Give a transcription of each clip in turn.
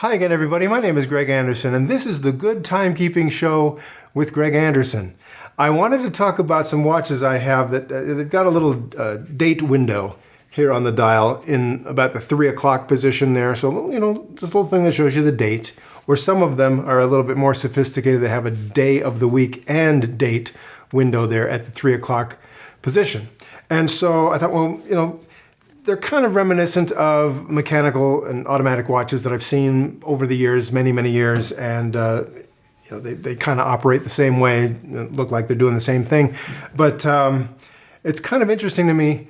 Hi again, everybody. My name is Greg Anderson, and this is the Good Timekeeping Show with Greg Anderson. I wanted to talk about some watches I have that they've got a little date window here on the dial in about the 3 o'clock position there. So, this little thing that shows you the date, or some of them are a little bit more sophisticated. They have a day of the week and date window there at the 3 o'clock position. And so I thought, well, they're kind of reminiscent of mechanical and automatic watches that I've seen over the years, many, many years, and they kind of operate the same way, look like they're doing the same thing. But it's kind of interesting to me,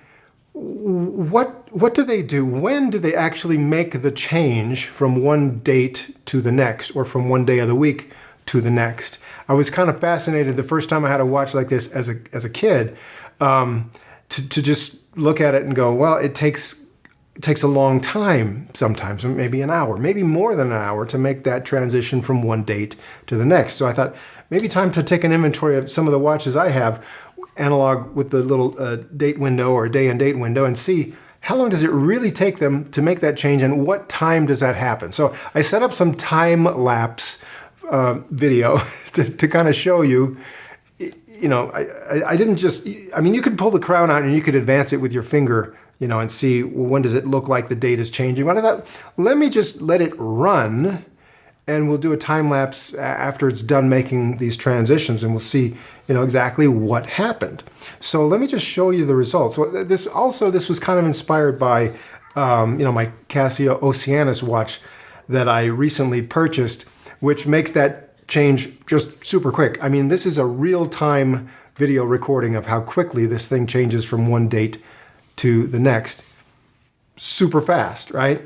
what do they do? When do they actually make the change from one date to the next, or from one day of the week to the next? I was kind of fascinated the first time I had a watch like this as a kid, to just look at it and go, well, it takes a long time sometimes, maybe an hour, maybe more than an hour to make that transition from one date to the next. So I thought maybe time to take an inventory of some of the watches I have analog with the little date window or day and date window and see how long does it really take them to make that change and what time does that happen. So I set up some time lapse video to kind of show you. I didn't just, you could pull the crown out and you could advance it with your finger, and see, well, when does it look like the date is changing? But I thought, let me just let it run and we'll do a time lapse after it's done making these transitions and we'll see, exactly what happened. So let me just show you the results. This was kind of inspired by, my Casio Oceanus watch that I recently purchased, which makes that change just super quick. This is a real-time video recording of how quickly this thing changes from one date to the next. Super fast, right?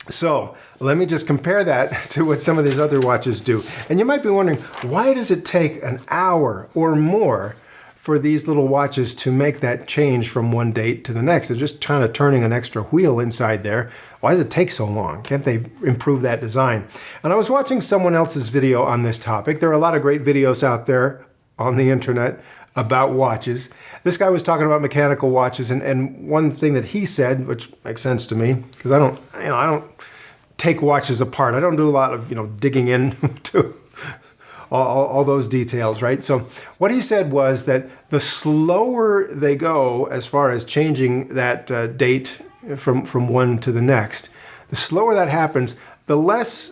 So let me just compare that to what some of these other watches do. And you might be wondering, why does it take an hour or more for these little watches to make that change from one date to the next? They're just kind of turning an extra wheel inside there. Why does it take so long? Can't they improve that design? And I was watching someone else's video on this topic. There are a lot of great videos out there on the internet about watches. This guy was talking about mechanical watches, and one thing that he said, which makes sense to me, because I don't take watches apart. I don't do a lot of digging into all those details, right? So what he said was that the slower they go as far as changing that date from one to the next, the slower that happens, the less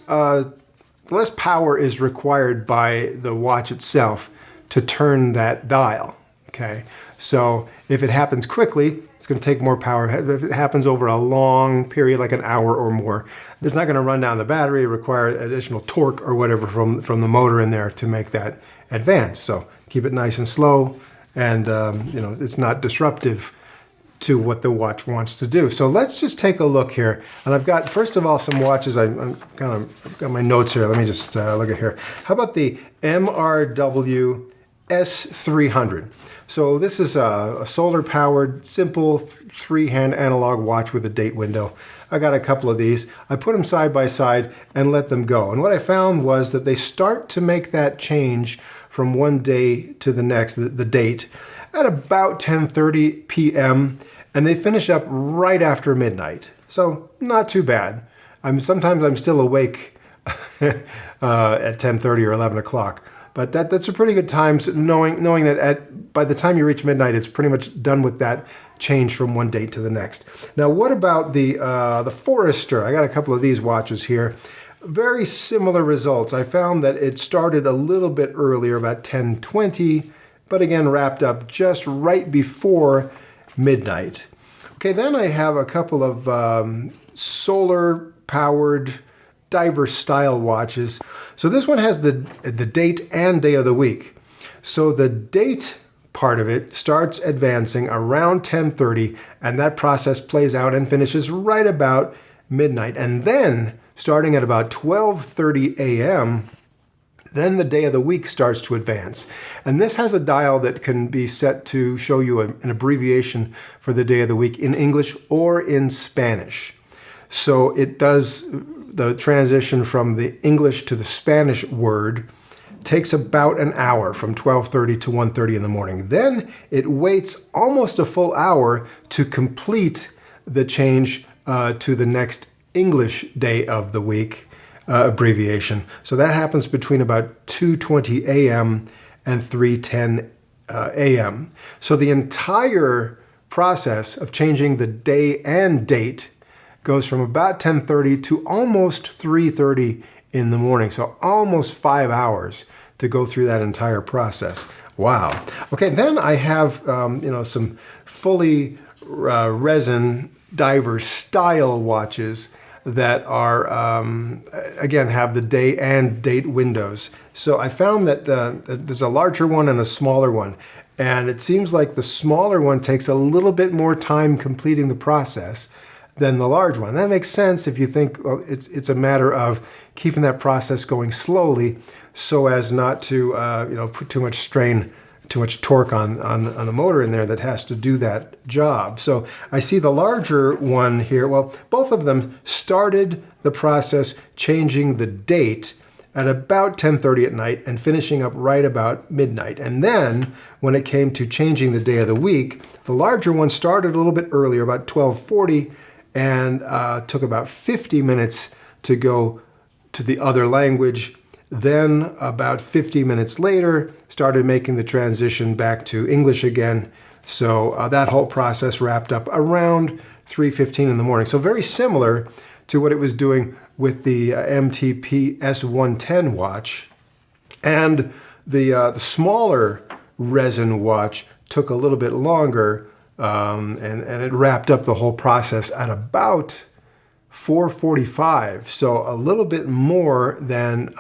power is required by the watch itself to turn that dial, okay? So if it happens quickly, it's going to take more power. If it happens over a long period, like an hour or more, it's not going to run down the battery, require additional torque or whatever from the motor in there to make that advance. So keep it nice and slow, and it's not disruptive to what the watch wants to do. So let's just take a look here. And I've got, first of all, some watches. I've got my notes here. Let me just look at here. How about the MRW S300? So this is a solar-powered, simple three-hand analog watch with a date window. I got a couple of these. I put them side by side and let them go. And what I found was that they start to make that change from one day to the next, the date, at about 10:30 p.m. and they finish up right after midnight. So not too bad. Sometimes I'm still awake at 10:30 or 11 o'clock. But that's a pretty good time, knowing that by the time you reach midnight, it's pretty much done with that change from one date to the next. Now, what about the Forester? I got a couple of these watches here. Very similar results. I found that it started a little bit earlier, about 10:20, but again, wrapped up just right before midnight. Okay, then I have a couple of solar-powered diver style watches. So this one has the date and day of the week. So the date part of it starts advancing around 10:30, and that process plays out and finishes right about midnight. And then starting at about 12:30 a.m., then the day of the week starts to advance. And this has a dial that can be set to show you an abbreviation for the day of the week in English or in Spanish. So it does the transition from the English to the Spanish word, takes about an hour from 12:30 to 1:30 in the morning. Then it waits almost a full hour to complete the change to the next English day of the week. abbreviation. So that happens between about 2:20 a.m. and 3:10 a.m. So the entire process of changing the day and date goes from about 10:30 to almost 3:30 in the morning. So almost 5 hours to go through that entire process. Wow. Okay, then I have some fully resin diver style watches that are, again, have the day and date windows. So I found that there's a larger one and a smaller one. And it seems like the smaller one takes a little bit more time completing the process than the large one. That makes sense if you think, well, it's a matter of keeping that process going slowly so as not to put too much strain, too much torque on the motor in there that has to do that job. So I see the larger one here. Well, both of them started the process changing the date at about 10:30 at night and finishing up right about midnight. And then when it came to changing the day of the week, the larger one started a little bit earlier, about 12:40, and took about 50 minutes to go to the other language. Then about 50 minutes later, started making the transition back to English again. So that whole process wrapped up around 3:15 in the morning. So very similar to what it was doing with the MTP S110 watch. And the smaller resin watch took a little bit longer, and it wrapped up the whole process at about 4:45. So a little bit more than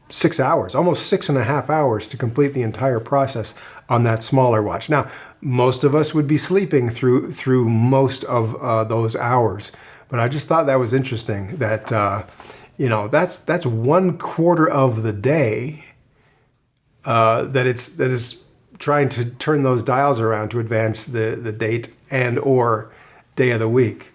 6 hours, almost 6.5 hours to complete the entire process on that smaller watch. Now, most of us would be sleeping through most of those hours. But I just thought that was interesting that, that's 1/4 of the day that is trying to turn those dials around to advance the date and or day of the week.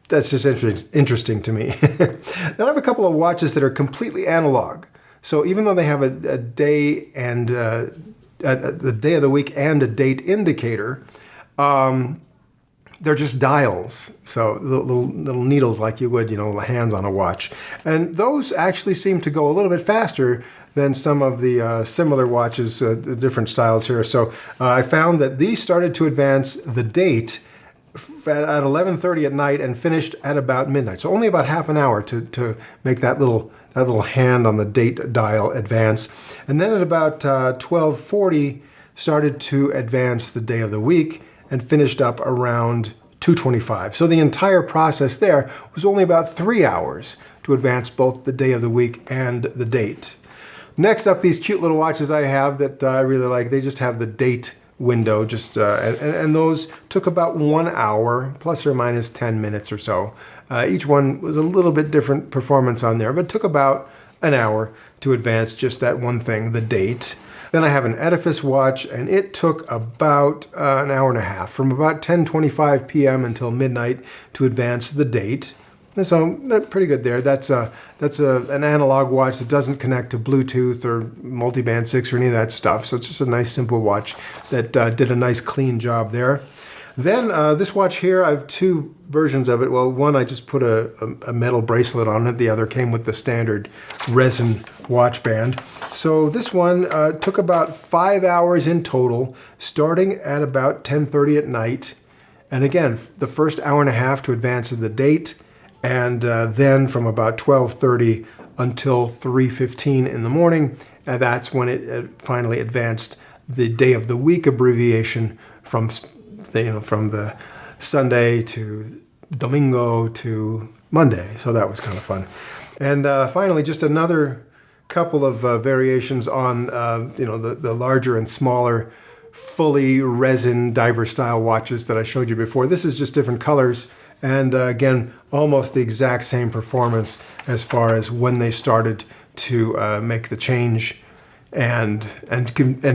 That's just interesting to me. Then I have a couple of watches that are completely analog. So even though they have a day and the day of the week and a date indicator, they're just dials, so little needles like you would, hands on a watch. And those actually seem to go a little bit faster than some of the similar watches, the different styles here. So I found that these started to advance the date at 11:30 at night and finished at about midnight. So only about half an hour to make that little hand on the date dial advance. And then at about 12:40 started to advance the day of the week and finished up around 2:25. So the entire process there was only about 3 hours to advance both the day of the week and the date. Next up, these cute little watches I have that I really like. They just have the date window, and those took about 1 hour, plus or minus 10 minutes or so. Each one was a little bit different performance on there, but took about an hour to advance just that one thing, the date. Then I have an Edifice watch, and it took about an hour and a half, from about 10:25 p.m. until midnight to advance the date. And so that's pretty good there. That's an analog watch that doesn't connect to Bluetooth or multiband 6 or any of that stuff. So it's just a nice simple watch that did a nice clean job there. Then this watch here, I have two versions of it. Well, one I just put a metal bracelet on it. The other came with the standard resin watch band. So this one took about 5 hours in total, starting at about 10:30 at night. And again, the first hour and a half to advance the date, and then from about 12:30 until 3:15 in the morning, and that's when it finally advanced the day of the week abbreviation from the Sunday to Domingo to Monday. So that was kind of fun. And finally, just another couple of variations on the larger and smaller fully resin diver style watches that I showed you before. This is just different colors, and again, almost the exact same performance as far as when they started to make the change and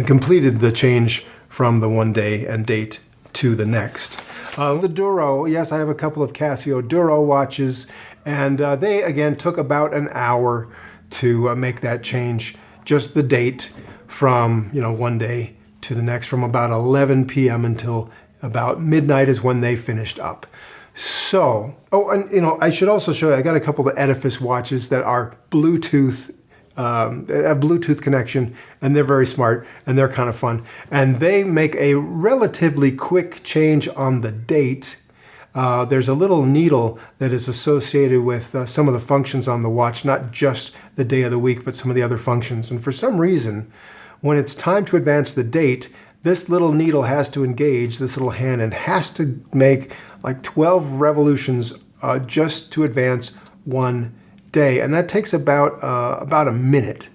completed the change from the one day and date to the next. The Duro, yes, I have a couple of Casio Duro watches, and they again took about an hour to make that change, just the date from one day to the next, from about 11 p.m. until about midnight is when they finished up. So, oh, and I should also show you, I got a couple of Edifice watches that are Bluetooth, a Bluetooth connection, and they're very smart, and they're kind of fun. And they make a relatively quick change on the date. There's a little needle that is associated with some of the functions on the watch, not just the day of the week, but some of the other functions. And for some reason, when it's time to advance the date, this little needle has to engage, this little hand, and has to make like 12 revolutions just to advance one day. And that takes about a minute.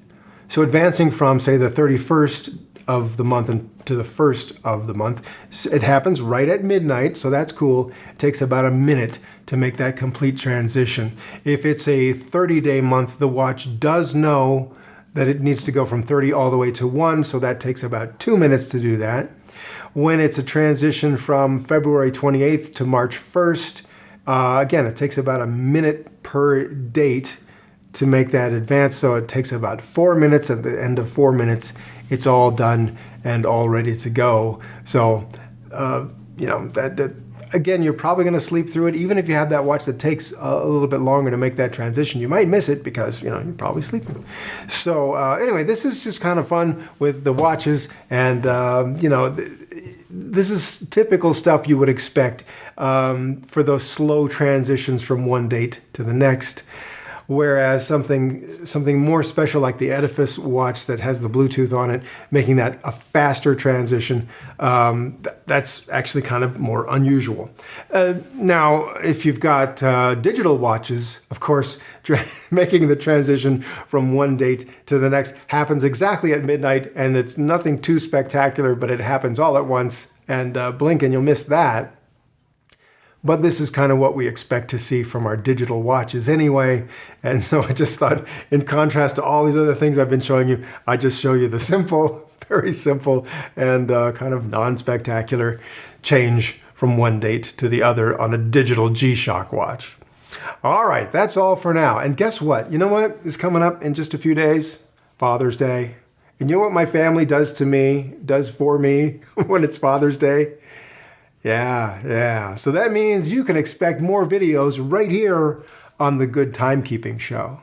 So advancing from, say, the 31st of the month to the 1st of the month, it happens right at midnight, so that's cool. It takes about a minute to make that complete transition. If it's a 30-day month, the watch does know that it needs to go from 30 all the way to 1, so that takes about 2 minutes to do that. When it's a transition from February 28th to March 1st, again, it takes about a minute per date to make that advance, so it takes about 4 minutes. At the end of 4 minutes, it's all done and all ready to go. So, again, you're probably going to sleep through it. Even if you have that watch that takes a little bit longer to make that transition, you might miss it because, you're probably sleeping. So anyway, this is just kind of fun with the watches. And, this is typical stuff you would expect for those slow transitions from one date to the next. Whereas something more special like the Edifice watch that has the Bluetooth on it, making that a faster transition, that's actually kind of more unusual. Now, if you've got digital watches, of course, making the transition from one date to the next happens exactly at midnight, and it's nothing too spectacular, but it happens all at once, and blink and you'll miss that. But this is kind of what we expect to see from our digital watches anyway. And so I just thought, in contrast to all these other things I've been showing you, I just show you the simple, very simple, and kind of non-spectacular change from one date to the other on a digital G-Shock watch. All right, that's all for now. And guess what? You know what is coming up in just a few days? Father's Day. And you know what my family does for me when it's Father's Day? Yeah. So that means you can expect more videos right here on the Good Timekeeping Show.